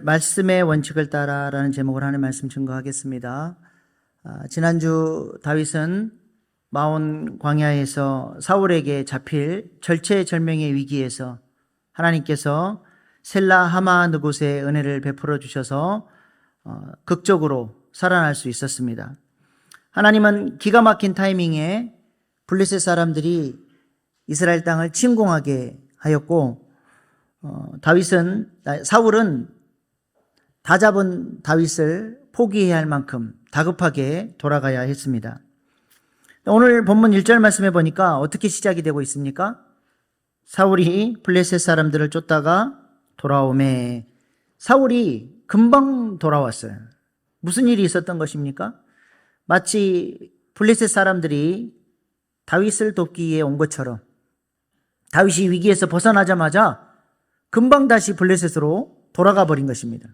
말씀의 원칙을 따라라는 제목으로 하나님의 말씀 증거하겠습니다. 지난주 다윗은 마온 광야에서 사울에게 잡힐 절체절명의 위기에서 하나님께서 셀라 하마 느곳의 은혜를 베풀어 주셔서 극적으로 살아날 수 있었습니다. 하나님은 기가 막힌 타이밍에 블레셋 사람들이 이스라엘 땅을 침공하게 하였고, 사울은 다 잡은 다윗을 포기해야 할 만큼 다급하게 돌아가야 했습니다. 오늘 본문 1절 말씀해 보니까 어떻게 시작이 되고 있습니까? 사울이 블레셋 사람들을 쫓다가 돌아오매. 사울이 금방 돌아왔어요. 무슨 일이 있었던 것입니까? 마치 블레셋 사람들이 다윗을 돕기 위해 온 것처럼 다윗이 위기에서 벗어나자마자 금방 다시 블레셋으로 돌아가 버린 것입니다.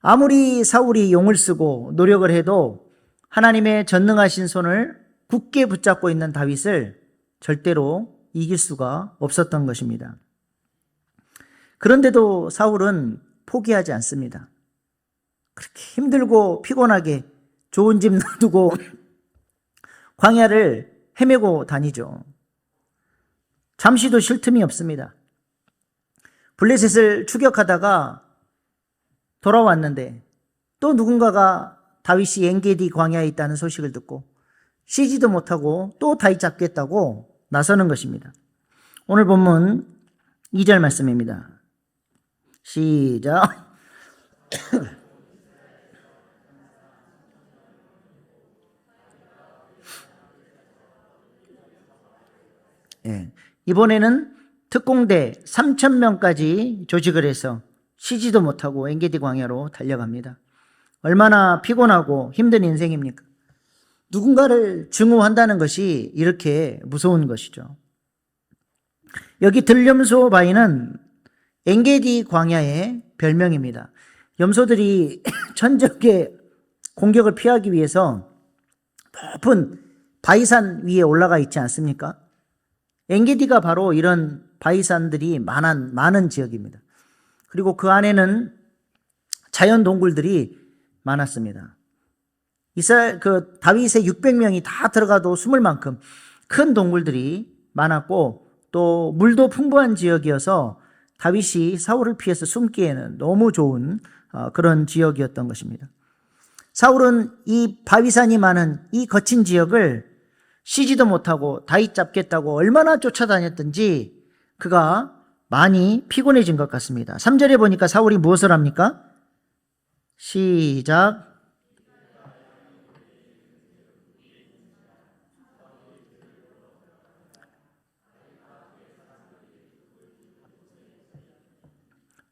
아무리 사울이 용을 쓰고 노력을 해도 하나님의 전능하신 손을 굳게 붙잡고 있는 다윗을 절대로 이길 수가 없었던 것입니다. 그런데도 사울은 포기하지 않습니다. 그렇게 힘들고 피곤하게 좋은 집 놔두고 광야를 헤매고 다니죠. 잠시도 쉴 틈이 없습니다. 블레셋을 추격하다가 돌아왔는데 또 누군가가 다윗이 엔게디 광야에 있다는 소식을 듣고 쉬지도 못하고 또 다윗 잡겠다고 나서는 것입니다. 오늘 본문 2절 말씀입니다. 시작. 이번에는 특공대 3,000명까지 조직을 해서 쉬지도 못하고 엔게디 광야로 달려갑니다. 얼마나 피곤하고 힘든 인생입니까? 누군가를 증오한다는 것이 이렇게 무서운 것이죠. 여기 들염소 바위는 엔게디 광야의 별명입니다. 염소들이 천적의 공격을 피하기 위해서 높은 바위산 위에 올라가 있지 않습니까? 엔게디가 바로 이런 바위산들이 많은 지역입니다. 그리고 그 안에는 자연 동굴들이 많았습니다. 다윗의 600명이 다 들어가도 숨을 만큼 큰 동굴들이 많았고, 또 물도 풍부한 지역이어서 다윗이 사울을 피해서 숨기에는 너무 좋은 그런 지역이었던 것입니다. 사울은 이 바위산이 많은 이 거친 지역을 쉬지도 못하고 다윗 잡겠다고 얼마나 쫓아다녔던지 그가 많이 피곤해진 것 같습니다. 3절에 보니까 사울이 무엇을 합니까? 시작.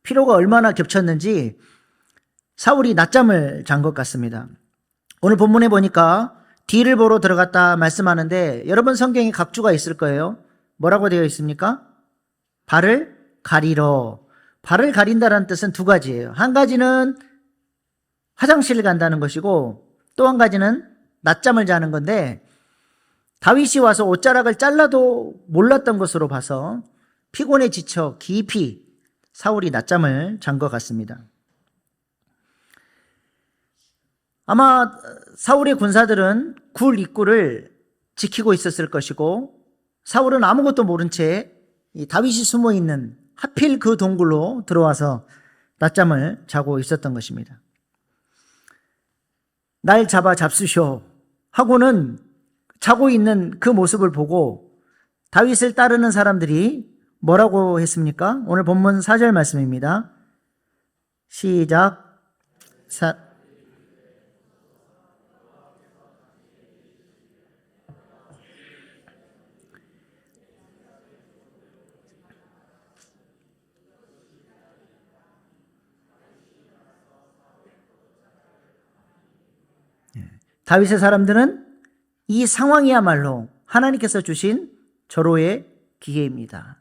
피로가 얼마나 겹쳤는지 사울이 낮잠을 잔 것 같습니다. 오늘 본문에 보니까 뒤를 보러 들어갔다 말씀하는데, 여러분 성경에 각주가 있을 거예요. 뭐라고 되어 있습니까? 발을 가리러. 발을 가린다는 뜻은 두 가지예요. 한 가지는 화장실을 간다는 것이고, 또 한 가지는 낮잠을 자는 건데, 다윗이 와서 옷자락을 잘라도 몰랐던 것으로 봐서 피곤에 지쳐 깊이 사울이 낮잠을 잔 것 같습니다. 아마 사울의 군사들은 굴 입구를 지키고 있었을 것이고, 사울은 아무것도 모른 채 다윗이 숨어 있는 하필 그 동굴로 들어와서 낮잠을 자고 있었던 것입니다. 날 잡수쇼 하고는 자고 있는 그 모습을 보고 다윗을 따르는 사람들이 뭐라고 했습니까? 오늘 본문 4절 말씀입니다. 시작. 다윗의 사람들은 이 상황이야말로 하나님께서 주신 절호의 기회입니다.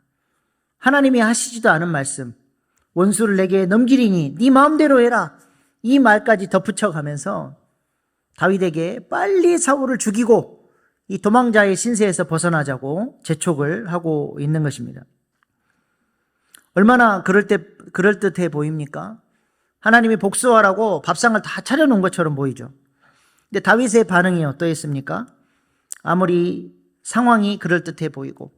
하나님이 하시지도 않은 말씀, 원수를 내게 넘기리니 네 마음대로 해라, 이 말까지 덧붙여가면서 다윗에게 빨리 사울을 죽이고 이 도망자의 신세에서 벗어나자고 재촉을 하고 있는 것입니다. 얼마나 그럴 때 그럴듯해 보입니까? 하나님이 복수하라고 밥상을 다 차려놓은 것처럼 보이죠. 근데 다윗의 반응이 어떠했습니까? 아무리 상황이 그럴듯해 보이고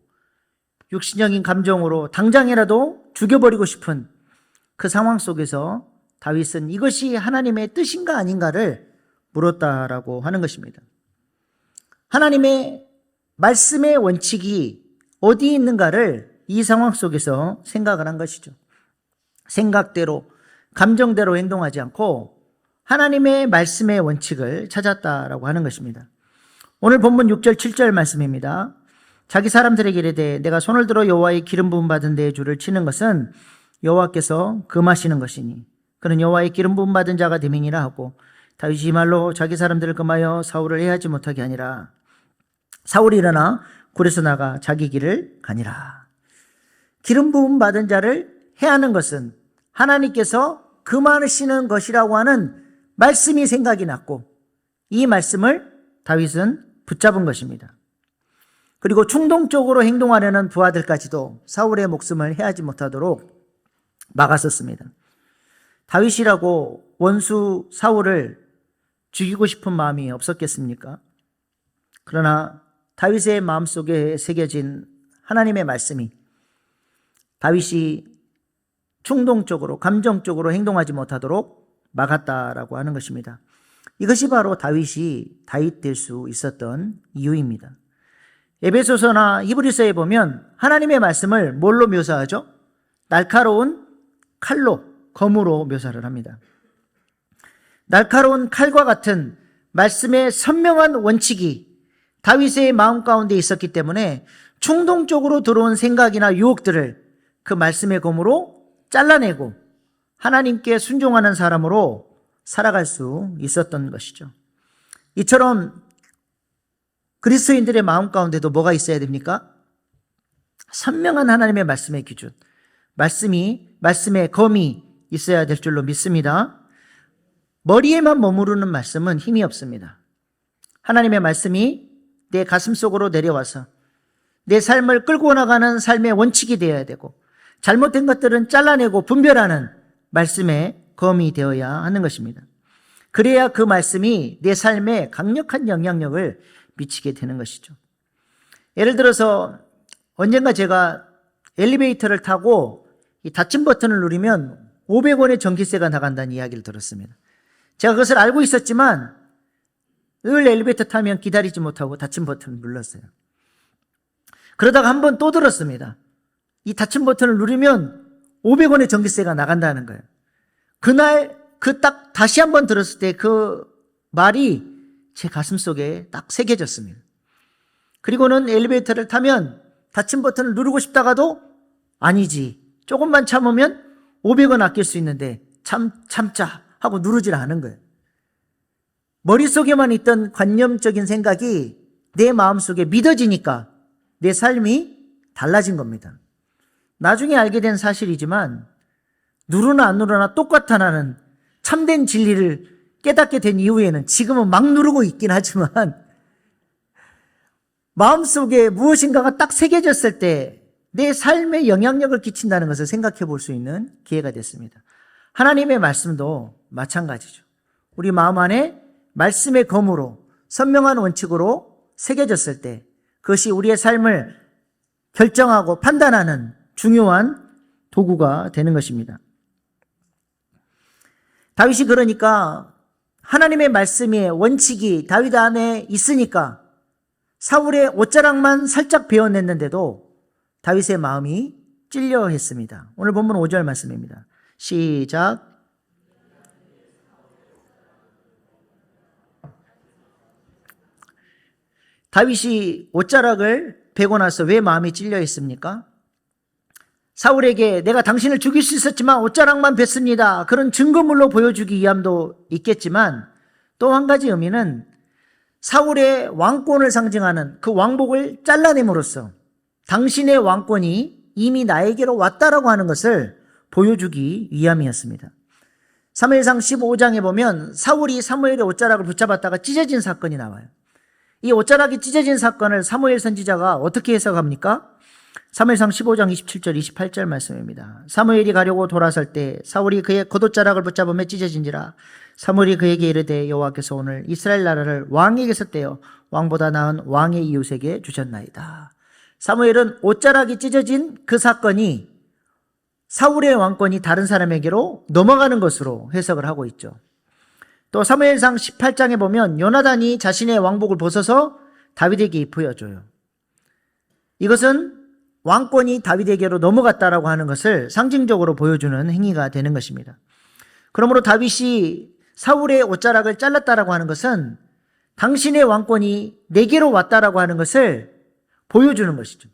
육신적인 감정으로 당장이라도 죽여버리고 싶은 그 상황 속에서 다윗은 이것이 하나님의 뜻인가 아닌가를 물었다라고 하는 것입니다. 하나님의 말씀의 원칙이 어디 있는가를 이 상황 속에서 생각을 한 것이죠. 생각대로, 감정대로 행동하지 않고 하나님의 말씀의 원칙을 찾았다라고 하는 것입니다. 오늘 본문 6절 7절 말씀입니다. 자기 사람들에게 이르되 내가 손을 들어 여호와의 기름 부음 받은 데에 줄을 치는 것은 여호와께서 금하시는 것이니 그는 여호와의 기름 부음 받은 자가 됨이니라 하고 다윗이 이 말로 자기 사람들을 금하여 사울을 해하지 못하게 하니라. 사울이 일어나 굴에서 나가 자기 길을 가니라. 기름 부음 받은 자를 해하는 것은 하나님께서 금하시는 것이라고 하는 말씀이 생각이 났고 이 말씀을 다윗은 붙잡은 것입니다. 그리고 충동적으로 행동하려는 부하들까지도 사울의 목숨을 해하지 못하도록 막았었습니다. 다윗이라고 원수 사울을 죽이고 싶은 마음이 없었겠습니까? 그러나 다윗의 마음속에 새겨진 하나님의 말씀이 다윗이 충동적으로 감정적으로 행동하지 못하도록 막았다라고 하는 것입니다. 이것이 바로 다윗이 다윗 될 수 있었던 이유입니다. 에베소서나 히브리서에 보면 하나님의 말씀을 뭘로 묘사하죠? 날카로운 칼로, 검으로 묘사를 합니다. 날카로운 칼과 같은 말씀의 선명한 원칙이 다윗의 마음 가운데 있었기 때문에 충동적으로 들어온 생각이나 유혹들을 그 말씀의 검으로 잘라내고 하나님께 순종하는 사람으로 살아갈 수 있었던 것이죠. 이처럼 그리스도인들의 마음 가운데도 뭐가 있어야 됩니까? 선명한 하나님의 말씀의 기준, 말씀의 검이 있어야 될 줄로 믿습니다. 머리에만 머무르는 말씀은 힘이 없습니다. 하나님의 말씀이 내 가슴 속으로 내려와서 내 삶을 끌고 나가는 삶의 원칙이 되어야 되고 잘못된 것들은 잘라내고 분별하는 말씀의 검이 되어야 하는 것입니다. 그래야 그 말씀이 내 삶에 강력한 영향력을 미치게 되는 것이죠. 예를 들어서 언젠가 제가 엘리베이터를 타고 이 닫힘 버튼을 누르면 500원의 전기세가 나간다는 이야기를 들었습니다. 제가 그것을 알고 있었지만 늘 엘리베이터 타면 기다리지 못하고 닫힘 버튼을 눌렀어요. 그러다가 한 번 또 들었습니다. 이 닫힘 버튼을 누르면 500원의 전기세가 나간다는 거예요. 그날 딱 다시 한 번 들었을 때 그 말이 제 가슴 속에 딱 새겨졌습니다. 그리고는 엘리베이터를 타면 닫힘 버튼을 누르고 싶다가도 아니지, 조금만 참으면 500원 아낄 수 있는데 참자 하고 누르질 않은 거예요. 머릿속에만 있던 관념적인 생각이 내 마음속에 믿어지니까 내 삶이 달라진 겁니다. 나중에 알게 된 사실이지만 누르나 안 누르나 똑같아 나는 참된 진리를 깨닫게 된 이후에는 지금은 막 누르고 있긴 하지만 마음속에 무엇인가가 딱 새겨졌을 때 내 삶에 영향력을 끼친다는 것을 생각해 볼 수 있는 기회가 됐습니다. 하나님의 말씀도 마찬가지죠. 우리 마음 안에 말씀의 검으로 선명한 원칙으로 새겨졌을 때 그것이 우리의 삶을 결정하고 판단하는 중요한 도구가 되는 것입니다. 다윗이 그러니까 하나님의 말씀의 원칙이 다윗 안에 있으니까 사울의 옷자락만 살짝 베어냈는데도 다윗의 마음이 찔려 했습니다. 오늘 본문 5절 말씀입니다. 시작. 다윗이 옷자락을 베고 나서 왜 마음이 찔려 있습니까? 사울에게 내가 당신을 죽일 수 있었지만 옷자락만 뱄습니다. 그런 증거물로 보여주기 위함도 있겠지만 또 한 가지 의미는 사울의 왕권을 상징하는 그 왕복을 잘라냄으로써 당신의 왕권이 이미 나에게로 왔다라고 하는 것을 보여주기 위함이었습니다. 사무엘상 15장에 보면 사울이 사무엘의 옷자락을 붙잡았다가 찢어진 사건이 나와요. 이 옷자락이 찢어진 사건을 사무엘 선지자가 어떻게 해석합니까? 사무엘상 15장 27절 28절 말씀입니다. 사무엘이 가려고 돌아설 때 사울이 그의 겉옷자락을 붙잡으며 찢어진지라. 사무엘이 그에게 이르되 여호와께서 오늘 이스라엘 나라를 왕에게서 떼어 왕보다 나은 왕의 이웃에게 주셨나이다. 사무엘은 옷자락이 찢어진 그 사건이 사울의 왕권이 다른 사람에게로 넘어가는 것으로 해석을 하고 있죠. 또 사무엘상 18장에 보면 요나단이 자신의 왕복을 벗어서 다윗에게 입혀줘요. 이것은 왕권이 다윗에게로 넘어갔다라고 하는 것을 상징적으로 보여주는 행위가 되는 것입니다. 그러므로 다윗이 사울의 옷자락을 잘랐다라고 하는 것은 당신의 왕권이 내게로 왔다라고 하는 것을 보여주는 것이죠.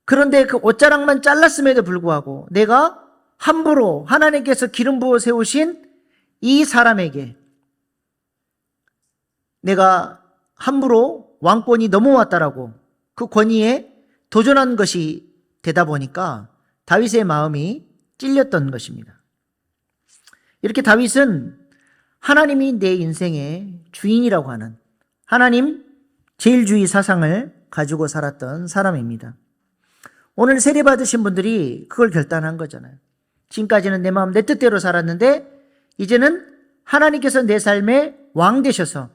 그런데 그 옷자락만 잘랐음에도 불구하고 내가 함부로 하나님께서 기름 부어 세우신 이 사람에게 내가 함부로 왕권이 넘어왔다라고 그 권위에 도전한 것이 되다 보니까 다윗의 마음이 찔렸던 것입니다. 이렇게 다윗은 하나님이 내 인생의 주인이라고 하는 하나님 제일주의 사상을 가지고 살았던 사람입니다. 오늘 세례 받으신 분들이 그걸 결단한 거잖아요. 지금까지는 내 마음 내 뜻대로 살았는데 이제는 하나님께서 내 삶의 왕 되셔서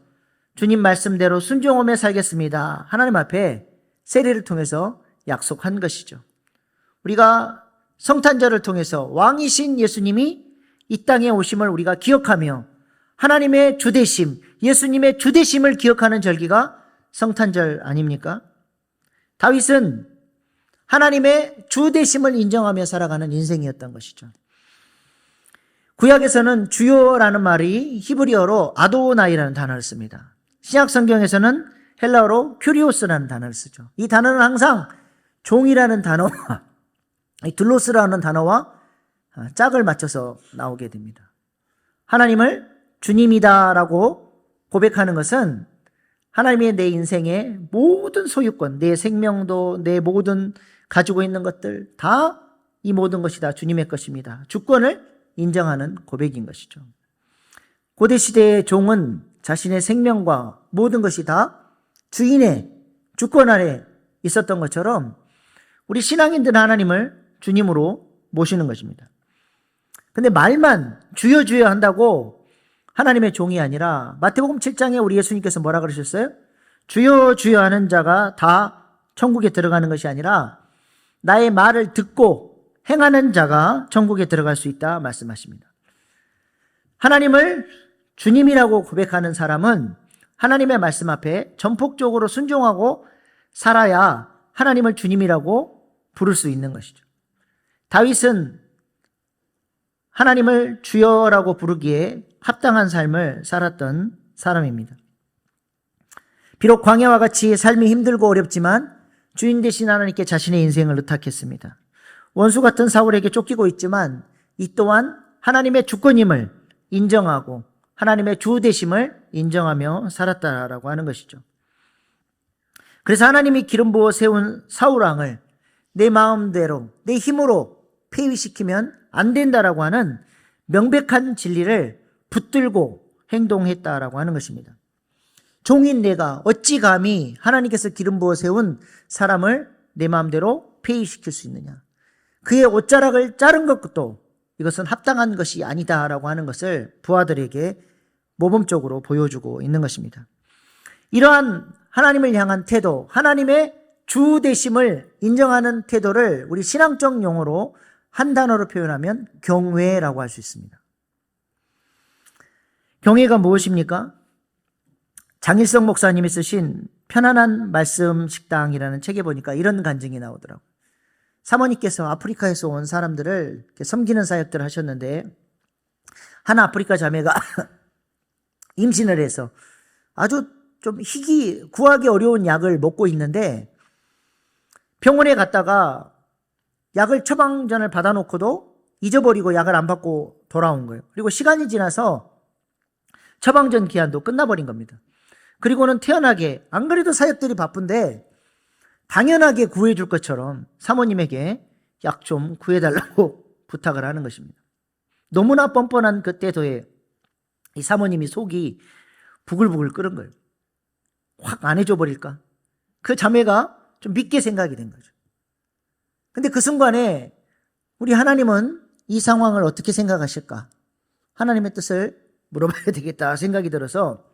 주님 말씀대로 순종하며 살겠습니다. 하나님 앞에 세례를 통해서 약속한 것이죠. 우리가 성탄절을 통해서 왕이신 예수님이 이 땅에 오심을 우리가 기억하며 하나님의 주되심, 예수님의 주되심을 기억하는 절기가 성탄절 아닙니까? 다윗은 하나님의 주되심을 인정하며 살아가는 인생이었던 것이죠. 구약에서는 주요라는 말이 히브리어로 아도나이라는 단어를 씁니다. 신약 성경에서는 헬라어로 큐리오스라는 단어를 쓰죠. 이 단어는 항상 종이라는 단어와 둘로스라는 단어와 짝을 맞춰서 나오게 됩니다. 하나님을 주님이다라고 고백하는 것은 하나님의 내 인생의 모든 소유권, 내 생명도 내 모든 가지고 있는 것들 다 이 모든 것이 다 주님의 것입니다. 주권을 인정하는 고백인 것이죠. 고대시대의 종은 자신의 생명과 모든 것이 다 주인의 주권 아래 있었던 것처럼 우리 신앙인들은 하나님을 주님으로 모시는 것입니다. 근데 말만 주여 주여 한다고 하나님의 종이 아니라 마태복음 7장에 우리 예수님께서 뭐라 그러셨어요? 주여 주여 하는 자가 다 천국에 들어가는 것이 아니라 나의 말을 듣고 행하는 자가 천국에 들어갈 수 있다 말씀하십니다. 하나님을 주님이라고 고백하는 사람은 하나님의 말씀 앞에 전폭적으로 순종하고 살아야 하나님을 주님이라고 부를 수 있는 것이죠. 다윗은 하나님을 주여라고 부르기에 합당한 삶을 살았던 사람입니다. 비록 광야와 같이 삶이 힘들고 어렵지만 주인 되신 하나님께 자신의 인생을 의탁했습니다. 원수 같은 사울에게 쫓기고 있지만 이 또한 하나님의 주권임을 인정하고 하나님의 주 되심을 인정하며 살았다라고 하는 것이죠. 그래서 하나님이 기름 부어 세운 사울왕을 내 마음대로 내 힘으로 폐위시키면 안 된다라고 하는 명백한 진리를 붙들고 행동했다라고 하는 것입니다. 종인 내가 어찌 감히 하나님께서 기름 부어 세운 사람을 내 마음대로 폐위시킬 수 있느냐. 그의 옷자락을 자른 것도 이것은 합당한 것이 아니다라고 하는 것을 부하들에게 모범적으로 보여주고 있는 것입니다. 이러한 하나님을 향한 태도, 하나님의 주 되심을 인정하는 태도를 우리 신앙적 용어로 한 단어로 표현하면 경외라고 할 수 있습니다. 경외가 무엇입니까? 장일성 목사님이 쓰신 편안한 말씀 식당이라는 책에 보니까 이런 간증이 나오더라고요. 사모님께서 아프리카에서 온 사람들을 섬기는 사역들을 하셨는데 한 아프리카 자매가 임신을 해서 아주 좀 구하기 어려운 약을 먹고 있는데 병원에 갔다가 약을 처방전을 받아놓고도 잊어버리고 약을 안 받고 돌아온 거예요. 그리고 시간이 지나서 처방전 기한도 끝나버린 겁니다. 그리고는 태연하게 안 그래도 사역들이 바쁜데 당연하게 구해줄 것처럼 사모님에게 약 좀 구해달라고 부탁을 하는 것입니다. 너무나 뻔뻔한 그 태도에 이 사모님이 속이 부글부글 끓은 거예요. 확 안 해줘 버릴까? 그 자매가 좀 믿게 생각이 된 거죠. 근데 그 순간에 우리 하나님은 이 상황을 어떻게 생각하실까? 하나님의 뜻을 물어봐야 되겠다 생각이 들어서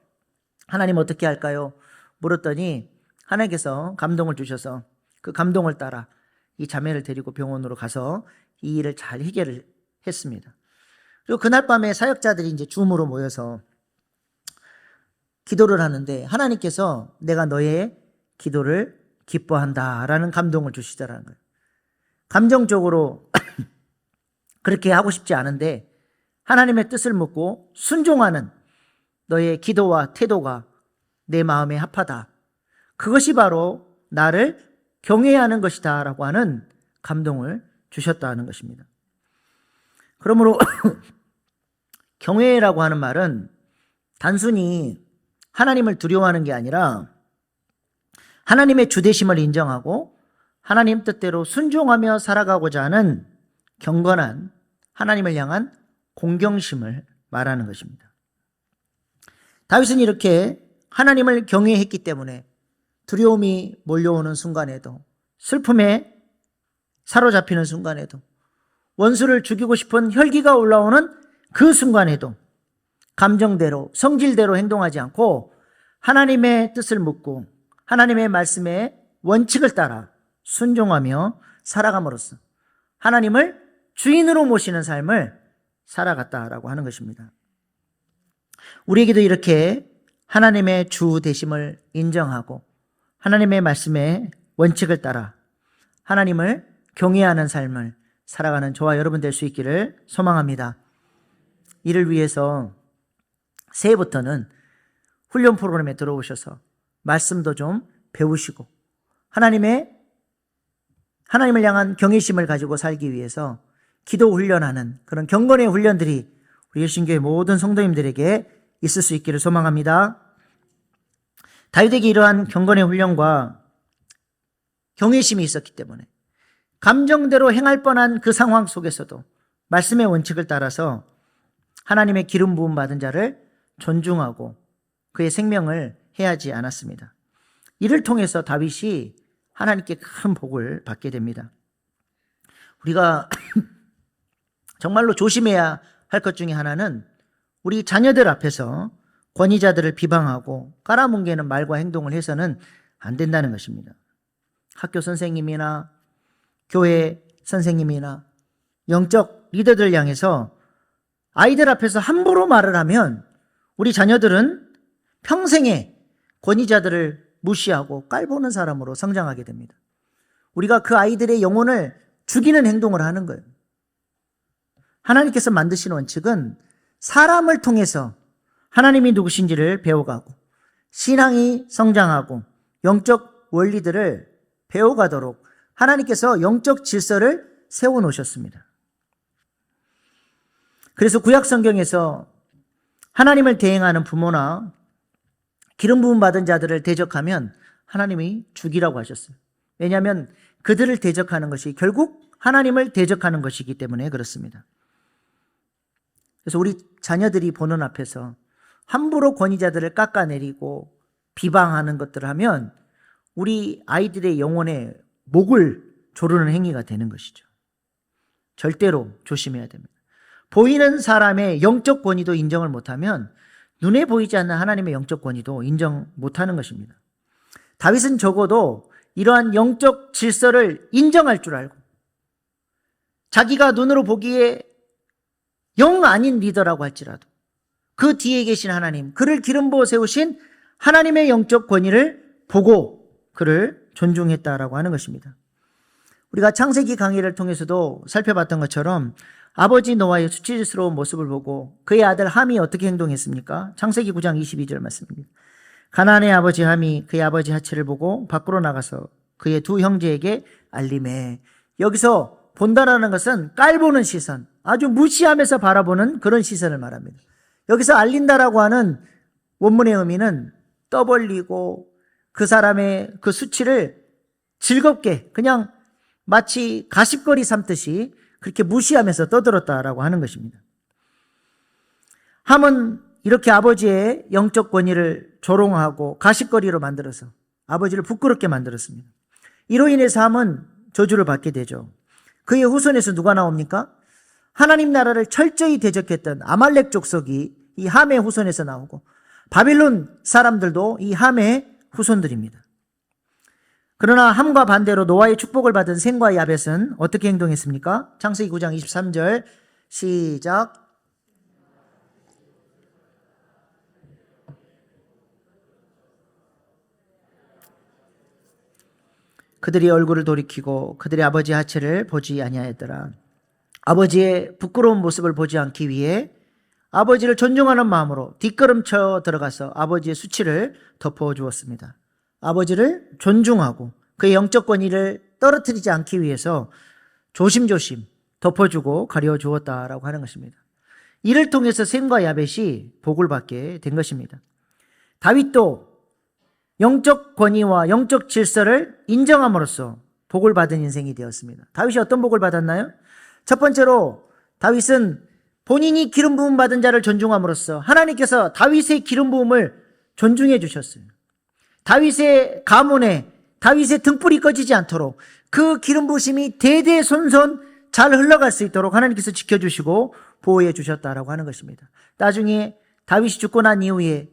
하나님 어떻게 할까요? 물었더니 하나님께서 감동을 주셔서 그 감동을 따라 이 자매를 데리고 병원으로 가서 이 일을 잘 해결을 했습니다. 그리고 그날 밤에 사역자들이 이제 줌으로 모여서 기도를 하는데 하나님께서 내가 너의 기도를 기뻐한다라는 감동을 주시더라는 거예요. 감정적으로 그렇게 하고 싶지 않은데 하나님의 뜻을 묻고 순종하는 너의 기도와 태도가 내 마음에 합하다. 그것이 바로 나를 경외하는 것이다 라고 하는 감동을 주셨다는 것입니다. 그러므로 경외라고 하는 말은 단순히 하나님을 두려워하는 게 아니라 하나님의 주되심을 인정하고 하나님 뜻대로 순종하며 살아가고자 하는 경건한 하나님을 향한 공경심을 말하는 것입니다. 다윗은 이렇게 하나님을 경외했기 때문에 두려움이 몰려오는 순간에도 슬픔에 사로잡히는 순간에도 원수를 죽이고 싶은 혈기가 올라오는 그 순간에도 감정대로 성질대로 행동하지 않고 하나님의 뜻을 묻고 하나님의 말씀의 원칙을 따라 순종하며 살아감으로써 하나님을 주인으로 모시는 삶을 살아갔다라고 하는 것입니다. 우리에게도 이렇게 하나님의 주 되심을 인정하고 하나님의 말씀의 원칙을 따라 하나님을 경외하는 삶을 살아가는 저와 여러분 될 수 있기를 소망합니다. 이를 위해서 새해부터는 훈련 프로그램에 들어오셔서 말씀도 좀 배우시고 하나님을 향한 경외심을 가지고 살기 위해서 기도 훈련하는 그런 경건의 훈련들이 우리 일신교회 모든 성도님들에게 있을 수 있기를 소망합니다. 다윗에게 이러한 경건의 훈련과 경외심이 있었기 때문에 감정대로 행할 뻔한 그 상황 속에서도 말씀의 원칙을 따라서 하나님의 기름 부음 받은 자를 존중하고 그의 생명을 해하지 않았습니다. 이를 통해서 다윗이 하나님께 큰 복을 받게 됩니다. 우리가 정말로 조심해야 할 것 중에 하나는 우리 자녀들 앞에서 권위자들을 비방하고 깔아뭉개는 말과 행동을 해서는 안 된다는 것입니다. 학교 선생님이나 교회 선생님이나 영적 리더들 향해서 아이들 앞에서 함부로 말을 하면 우리 자녀들은 평생에 권위자들을 무시하고 깔보는 사람으로 성장하게 됩니다. 우리가 그 아이들의 영혼을 죽이는 행동을 하는 거예요. 하나님께서 만드신 원칙은 사람을 통해서 하나님이 누구신지를 배워가고 신앙이 성장하고 영적 원리들을 배워가도록 하나님께서 영적 질서를 세워놓으셨습니다. 그래서 구약 성경에서 하나님을 대행하는 부모나 기름 부음 받은 자들을 대적하면 하나님이 죽이라고 하셨어요. 왜냐하면 그들을 대적하는 것이 결국 하나님을 대적하는 것이기 때문에 그렇습니다. 그래서 우리 자녀들이 보는 앞에서 함부로 권위자들을 깎아내리고 비방하는 것들을 하면 우리 아이들의 영혼에 목을 조르는 행위가 되는 것이죠. 절대로 조심해야 됩니다. 보이는 사람의 영적 권위도 인정을 못하면 눈에 보이지 않는 하나님의 영적 권위도 인정 못하는 것입니다. 다윗은 적어도 이러한 영적 질서를 인정할 줄 알고 자기가 눈으로 보기에 영 아닌 리더라고 할지라도 그 뒤에 계신 하나님, 그를 기름 부어 세우신 하나님의 영적 권위를 보고 그를 존중했다라고 하는 것입니다. 우리가 창세기 강의를 통해서도 살펴봤던 것처럼 아버지 노아의 수치스러운 모습을 보고 그의 아들 함이 어떻게 행동했습니까? 창세기 9장 22절 말씀입니다. 가나안의 아버지 함이 그의 아버지 하체를 보고 밖으로 나가서 그의 두 형제에게 알림해. 여기서 본다라는 것은 깔보는 시선, 아주 무시하면서 바라보는 그런 시선을 말합니다. 여기서 알린다라고 하는 원문의 의미는 떠벌리고 그 사람의 그 수치를 즐겁게 그냥 마치 가십거리 삼듯이 그렇게 무시하면서 떠들었다라고 하는 것입니다. 함은 이렇게 아버지의 영적 권위를 조롱하고 가십거리로 만들어서 아버지를 부끄럽게 만들었습니다. 이로 인해서 함은 저주를 받게 되죠. 그의 후손에서 누가 나옵니까? 하나님 나라를 철저히 대적했던 아말렉 족속이 이 함의 후손에서 나오고, 바빌론 사람들도 이 함의 후손들입니다. 그러나 함과 반대로 노아의 축복을 받은 셈과 야벳은 어떻게 행동했습니까? 창세기 9장 23절 시작. 그들이 얼굴을 돌이키고 그들의 아버지의 하체를 보지 아니하였더라. 아버지의 부끄러운 모습을 보지 않기 위해 아버지를 존중하는 마음으로 뒷걸음쳐 들어가서 아버지의 수치를 덮어주었습니다. 아버지를 존중하고 그의 영적 권위를 떨어뜨리지 않기 위해서 조심조심 덮어주고 가려주었다라고 하는 것입니다. 이를 통해서 셈과 야벳이 복을 받게 된 것입니다. 다윗도 영적 권위와 영적 질서를 인정함으로써 복을 받은 인생이 되었습니다. 다윗이 어떤 복을 받았나요? 첫 번째로 다윗은 본인이 기름 부음 받은 자를 존중함으로써 하나님께서 다윗의 기름 부음을 존중해 주셨어요. 다윗의 가문에 다윗의 등불이 꺼지지 않도록 그 기름 부으심이 대대손손 잘 흘러갈 수 있도록 하나님께서 지켜주시고 보호해 주셨다라고 하는 것입니다. 나중에 다윗이 죽고 난 이후에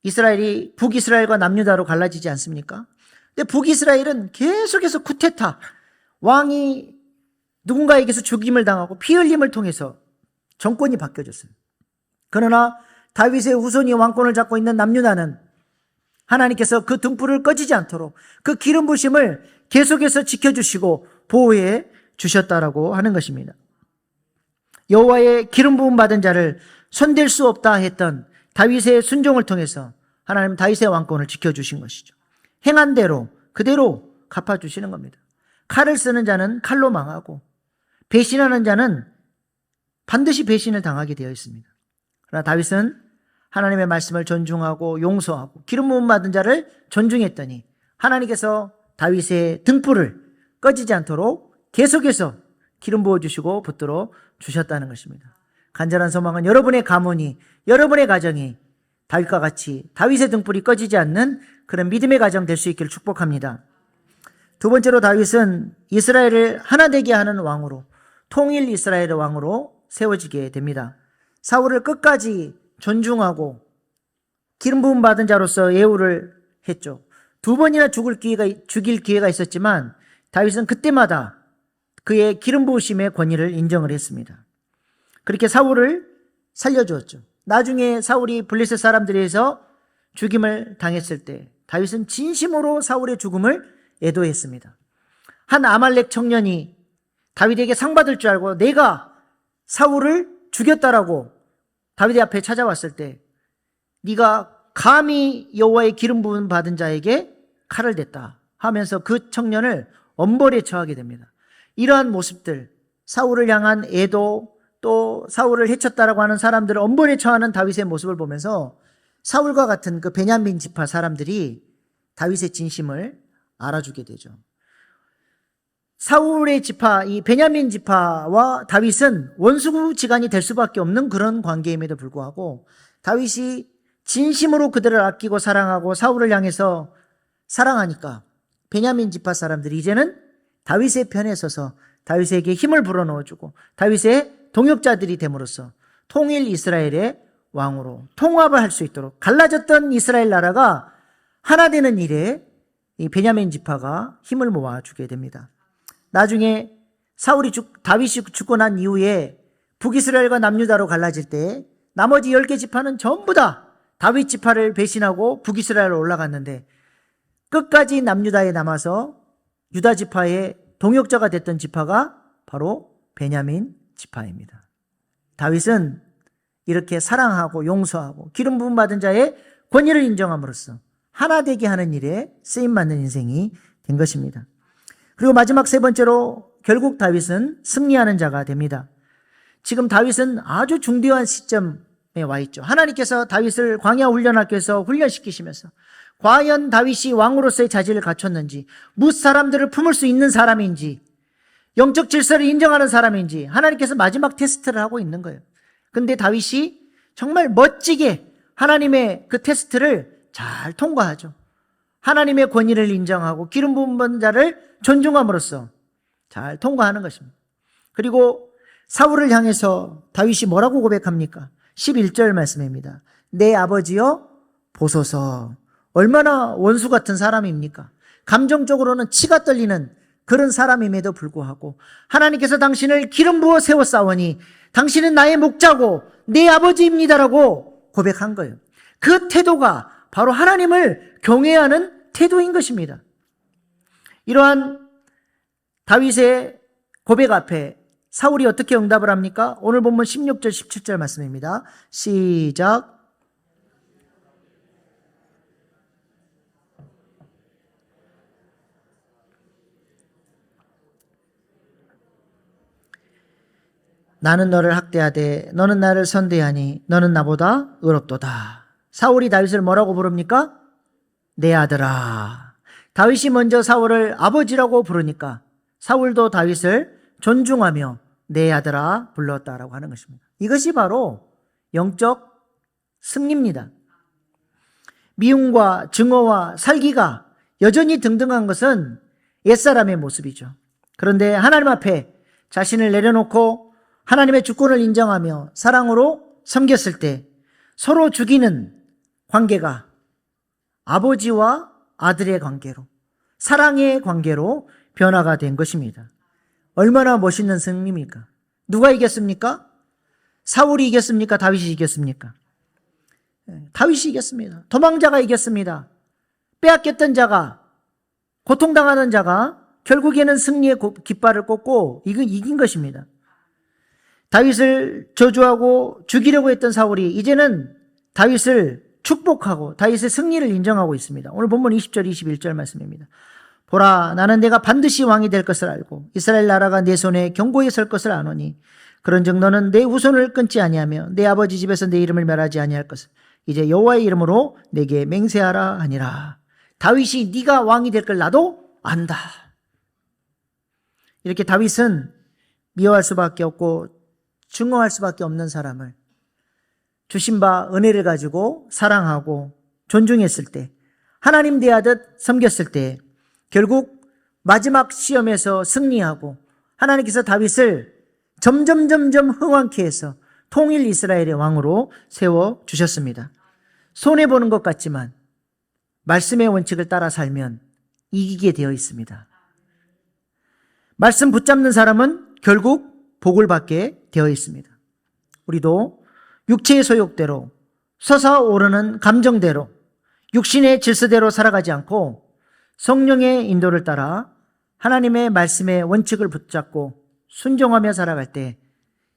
이스라엘이 북이스라엘과 남유다로 갈라지지 않습니까? 근데 북이스라엘은 계속해서 쿠데타, 왕이 누군가에게서 죽임을 당하고 피 흘림을 통해서 정권이 바뀌어졌어요. 그러나 다윗의 후손이 왕권을 잡고 있는 남유다는 하나님께서 그 등불을 꺼지지 않도록 그 기름 부심을 계속해서 지켜주시고 보호해 주셨다라고 하는 것입니다. 여호와의 기름 부음 받은 자를 손댈 수 없다 했던 다윗의 순종을 통해서 하나님은 다윗의 왕권을 지켜주신 것이죠. 행한 대로 그대로 갚아주시는 겁니다. 칼을 쓰는 자는 칼로 망하고 배신하는 자는 반드시 배신을 당하게 되어 있습니다. 그러나 다윗은 하나님의 말씀을 존중하고 용서하고 기름 부음 받은 자를 존중했더니 하나님께서 다윗의 등불을 꺼지지 않도록 계속해서 기름 부어주시고 붙들어 주셨다는 것입니다. 간절한 소망은 여러분의 가문이, 여러분의 가정이 다윗과 같이 다윗의 등불이 꺼지지 않는 그런 믿음의 가정 될 수 있기를 축복합니다. 두 번째로 다윗은 이스라엘을 하나 되게 하는 왕으로, 통일 이스라엘의 왕으로 세워지게 됩니다. 사울을 끝까지 존중하고 기름 부음 받은 자로서 예우를 했죠. 두 번이나 죽일 기회가 있었지만 다윗은 그때마다 그의 기름 부으심의 권위를 인정을 했습니다. 그렇게 사울을 살려주었죠. 나중에 사울이 블레셋 사람들에 의해서 죽임을 당했을 때 다윗은 진심으로 사울의 죽음을 애도했습니다. 한 아말렉 청년이 다윗에게 상 받을 줄 알고 내가 사울을 죽였다라고 다윗의 앞에 찾아왔을 때 네가 감히 여호와의 기름 부음 받은 자에게 칼을 댔다 하면서 그 청년을 엄벌에 처하게 됩니다. 이러한 모습들, 사울을 향한 애도, 또 사울을 해쳤다라고 하는 사람들을 엄벌에 처하는 다윗의 모습을 보면서 사울과 같은 그 베냐민 지파 사람들이 다윗의 진심을 알아주게 되죠. 사울의 지파, 이 베냐민 지파와 다윗은 원수지간이 될 수밖에 없는 그런 관계임에도 불구하고 다윗이 진심으로 그들을 아끼고 사랑하고 사울을 향해서 사랑하니까 베냐민 지파 사람들이 이제는 다윗의 편에 서서 다윗에게 힘을 불어넣어주고 다윗의 동역자들이 됨으로써 통일 이스라엘의 왕으로 통합을 할 수 있도록 갈라졌던 이스라엘 나라가 하나 되는 일에 이 베냐민 지파가 힘을 모아주게 됩니다. 나중에 다윗이 죽고 난 이후에 북이스라엘과 남유다로 갈라질 때 나머지 10개 지파는 전부 다 다윗 지파를 배신하고 북이스라엘로 올라갔는데 끝까지 남유다에 남아서 유다 지파의 동역자가 됐던 지파가 바로 베냐민 지파입니다. 다윗은 이렇게 사랑하고 용서하고 기름 부음 받은 자의 권위를 인정함으로써 하나 되게 하는 일에 쓰임받는 인생이 된 것입니다. 그리고 마지막 세 번째로 결국 다윗은 승리하는 자가 됩니다. 지금 다윗은 아주 중대한 시점에 와 있죠. 하나님께서 다윗을 광야 훈련학교에서 훈련시키시면서 과연 다윗이 왕으로서의 자질을 갖췄는지, 뭇 사람들을 품을 수 있는 사람인지, 영적 질서를 인정하는 사람인지 하나님께서 마지막 테스트를 하고 있는 거예요. 근데 다윗이 정말 멋지게 하나님의 그 테스트를 잘 통과하죠. 하나님의 권위를 인정하고 기름 부은 자를 존중함으로써 잘 통과하는 것입니다. 그리고 사울을 향해서 다윗이 뭐라고 고백합니까? 11절 말씀입니다. 내 아버지여 보소서. 얼마나 원수 같은 사람입니까? 감정적으로는 치가 떨리는 그런 사람임에도 불구하고 하나님께서 당신을 기름 부어 세웠사오니 당신은 나의 목자고 내 아버지입니다라고 고백한 거예요. 그 태도가 바로 하나님을 경외하는 태도인 것입니다. 이러한 다윗의 고백 앞에 사울이 어떻게 응답을 합니까? 오늘 본문 16절 17절 말씀입니다. 시작. 나는 너를 학대하되 너는 나를 선대하니 너는 나보다 의롭도다. 사울이 다윗을 뭐라고 부릅니까? 내 아들아. 다윗이 먼저 사울을 아버지라고 부르니까 사울도 다윗을 존중하며 내 아들아 불렀다라고 하는 것입니다. 이것이 바로 영적 승리입니다. 미움과 증오와 살기가 여전히 등등한 것은 옛사람의 모습이죠. 그런데 하나님 앞에 자신을 내려놓고 하나님의 주권을 인정하며 사랑으로 섬겼을 때 서로 죽이는 관계가 아버지와 아들의 관계로, 사랑의 관계로 변화가 된 것입니다. 얼마나 멋있는 승리입니까? 누가 이겼습니까? 사울이 이겼습니까? 다윗이 이겼습니까? 다윗이 이겼습니다. 도망자가 이겼습니다. 빼앗겼던 자가, 고통당하는 자가 결국에는 승리의 깃발을 꽂고 이긴 것입니다. 다윗을 저주하고 죽이려고 했던 사울이 이제는 다윗을 축복하고 다윗의 승리를 인정하고 있습니다. 오늘 본문 20절 21절 말씀입니다. 보라, 나는 내가 반드시 왕이 될 것을 알고 이스라엘 나라가 내 손에 견고히 설 것을 아노니 그런즉 너는 내 후손을 끊지 아니하며 내 아버지 집에서 내 이름을 멸하지 아니할 것을 이제 여호와의 이름으로 내게 맹세하라 하니라. 다윗이 네가 왕이 될 걸 나도 안다. 이렇게 다윗은 미워할 수밖에 없고 증오할 수밖에 없는 사람을 주신 바 은혜를 가지고 사랑하고 존중했을 때, 하나님 대하듯 섬겼을 때 결국 마지막 시험에서 승리하고 하나님께서 다윗을 점점 흥왕케 해서 통일 이스라엘의 왕으로 세워주셨습니다. 손해보는 것 같지만 말씀의 원칙을 따라 살면 이기게 되어 있습니다. 말씀 붙잡는 사람은 결국 복을 받게 되어 있습니다. 우리도 육체의 소욕대로 솟아오르는 감정대로 육신의 질서대로 살아가지 않고 성령의 인도를 따라 하나님의 말씀의 원칙을 붙잡고 순종하며 살아갈 때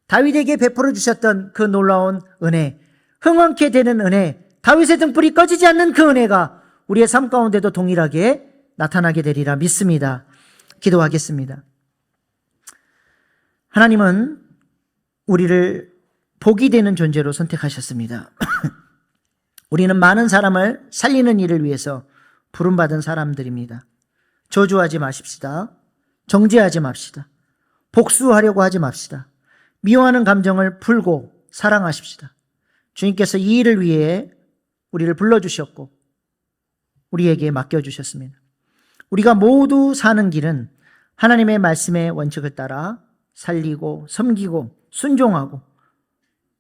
다윗에게 베풀어 주셨던 그 놀라운 은혜, 흥왕케 되는 은혜, 다윗의 등불이 꺼지지 않는 그 은혜가 우리의 삶 가운데도 동일하게 나타나게 되리라 믿습니다. 기도하겠습니다. 하나님은 우리를 복이 되는 존재로 선택하셨습니다. 우리는 많은 사람을 살리는 일을 위해서 부름받은 사람들입니다. 저주하지 마십시다. 정죄하지 맙시다. 복수하려고 하지 맙시다. 미워하는 감정을 풀고 사랑하십시다. 주님께서 이 일을 위해 우리를 불러주셨고 우리에게 맡겨주셨습니다. 우리가 모두 사는 길은 하나님의 말씀의 원칙을 따라 살리고 섬기고 순종하고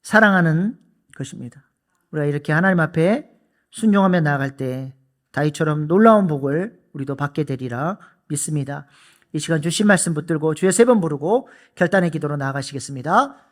사랑하는 것입니다. 우리가 이렇게 하나님 앞에 순종하며 나아갈 때 다윗처럼 놀라운 복을 우리도 받게 되리라 믿습니다. 이 시간 주신 말씀 붙들고 주의 세 번 부르고 결단의 기도로 나아가시겠습니다.